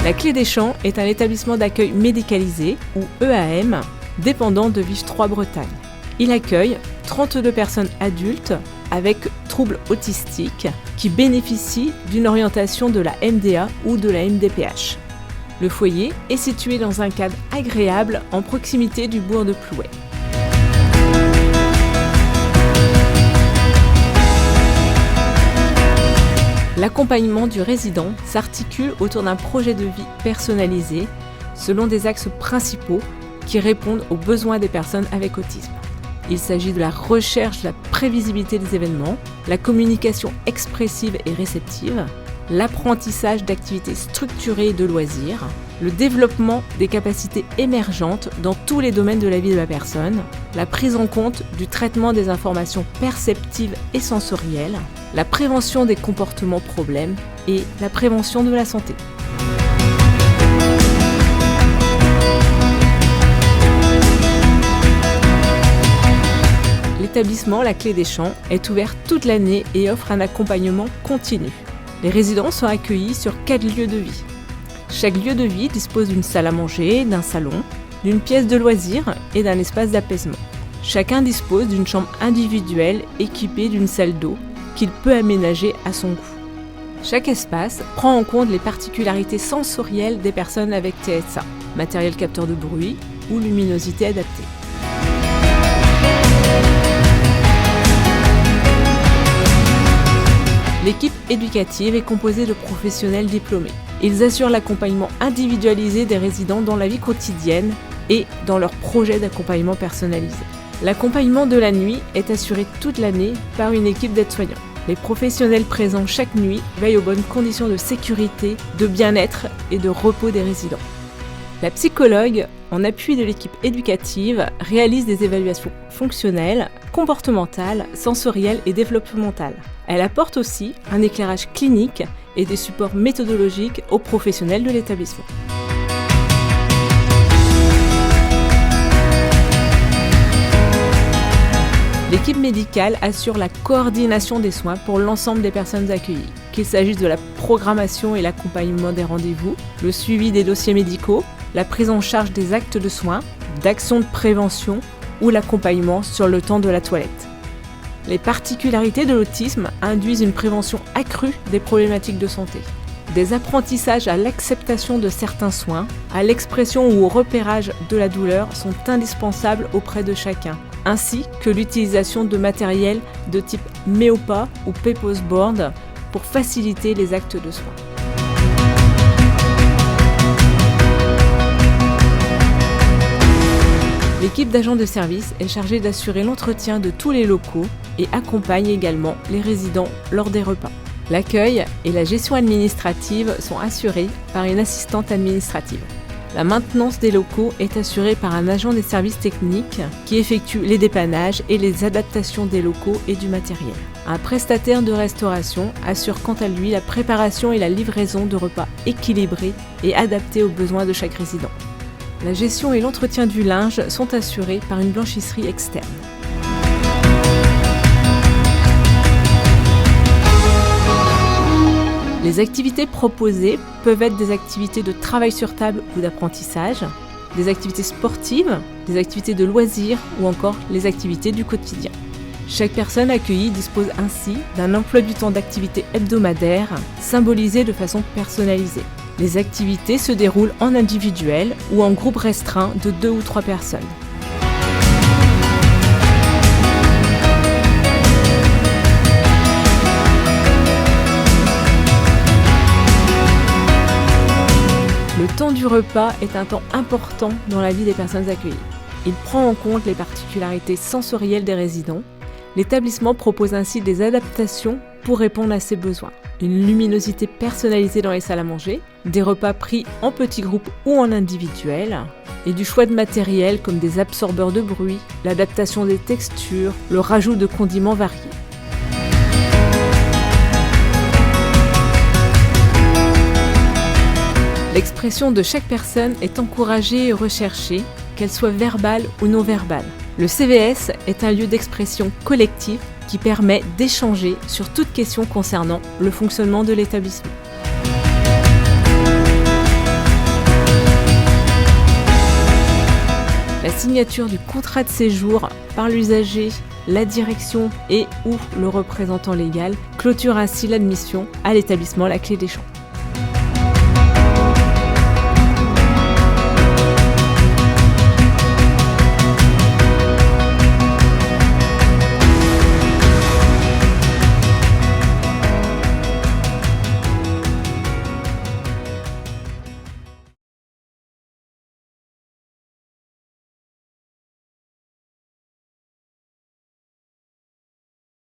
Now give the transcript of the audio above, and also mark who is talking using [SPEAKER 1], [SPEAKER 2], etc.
[SPEAKER 1] La Clé des Champs est un établissement d'accueil médicalisé, ou EAM, dépendant de Vige 3 Bretagne. Il accueille 32 personnes adultes avec troubles autistiques qui bénéficient d'une orientation de la MDA ou de la MDPH. Le foyer est situé dans un cadre agréable en proximité du bourg de Plouay. L'accompagnement du résident s'articule autour d'un projet de vie personnalisé selon des axes principaux qui répondent aux besoins des personnes avec autisme. Il s'agit de la recherche de la prévisibilité des événements, la communication expressive et réceptive, l'apprentissage d'activités structurées et de loisirs, le développement des capacités émergentes dans tous les domaines de la vie de la personne, la prise en compte du traitement des informations perceptives et sensorielles, la prévention des comportements problèmes et la prévention de la santé. L'établissement La Clé des Champs est ouvert toute l'année et offre un accompagnement continu. Les résidents sont accueillis sur 4 lieux de vie. Chaque lieu de vie dispose d'une salle à manger, d'un salon, d'une pièce de loisirs et d'un espace d'apaisement. Chacun dispose d'une chambre individuelle équipée d'une salle d'eau qu'il peut aménager à son goût. Chaque espace prend en compte les particularités sensorielles des personnes avec TSA, matériel capteur de bruit ou luminosité adaptée. L'équipe éducative est composée de professionnels diplômés. Ils assurent l'accompagnement individualisé des résidents dans la vie quotidienne et dans leurs projets d'accompagnement personnalisé. L'accompagnement de la nuit est assuré toute l'année par une équipe d'aides-soignants. Les professionnels présents chaque nuit veillent aux bonnes conditions de sécurité, de bien-être et de repos des résidents. La psychologue, en appui de l'équipe éducative, réalise des évaluations fonctionnelles, comportementales, sensorielles et développementales. Elle apporte aussi un éclairage clinique et des supports méthodologiques aux professionnels de l'établissement. L'équipe médicale assure la coordination des soins pour l'ensemble des personnes accueillies, qu'il s'agisse de la programmation et l'accompagnement des rendez-vous, le suivi des dossiers médicaux, la prise en charge des actes de soins, d'actions de prévention ou l'accompagnement sur le temps de la toilette. Les particularités de l'autisme induisent une prévention accrue des problématiques de santé. Des apprentissages à l'acceptation de certains soins, à l'expression ou au repérage de la douleur sont indispensables auprès de chacun, ainsi que l'utilisation de matériel de type Méopa ou Pepose Board pour faciliter les actes de soins. L'équipe d'agents de service est chargée d'assurer l'entretien de tous les locaux et accompagne également les résidents lors des repas. L'accueil et la gestion administrative sont assurés par une assistante administrative. La maintenance des locaux est assurée par un agent des services techniques qui effectue les dépannages et les adaptations des locaux et du matériel. Un prestataire de restauration assure quant à lui la préparation et la livraison de repas équilibrés et adaptés aux besoins de chaque résident. La gestion et l'entretien du linge sont assurés par une blanchisserie externe. Les activités proposées peuvent être des activités de travail sur table ou d'apprentissage, des activités sportives, des activités de loisirs ou encore les activités du quotidien. Chaque personne accueillie dispose ainsi d'un emploi du temps d'activité hebdomadaire symbolisé de façon personnalisée. Les activités se déroulent en individuel ou en groupe restreint de 2 ou 3 personnes. Le temps du repas est un temps important dans la vie des personnes accueillies. Il prend en compte les particularités sensorielles des résidents. L'établissement propose ainsi des adaptations pour répondre à ces besoins. Une luminosité personnalisée dans les salles à manger, des repas pris en petits groupes ou en individuel, et du choix de matériel comme des absorbeurs de bruit, l'adaptation des textures, le rajout de condiments variés. L'expression de chaque personne est encouragée et recherchée, qu'elle soit verbale ou non verbale. Le CVS est un lieu d'expression collective qui permet d'échanger sur toute question concernant le fonctionnement de l'établissement. signature du contrat de séjour par l'usager, la direction et ou le représentant légal clôture ainsi l'admission à l'établissement La Clé des Champs.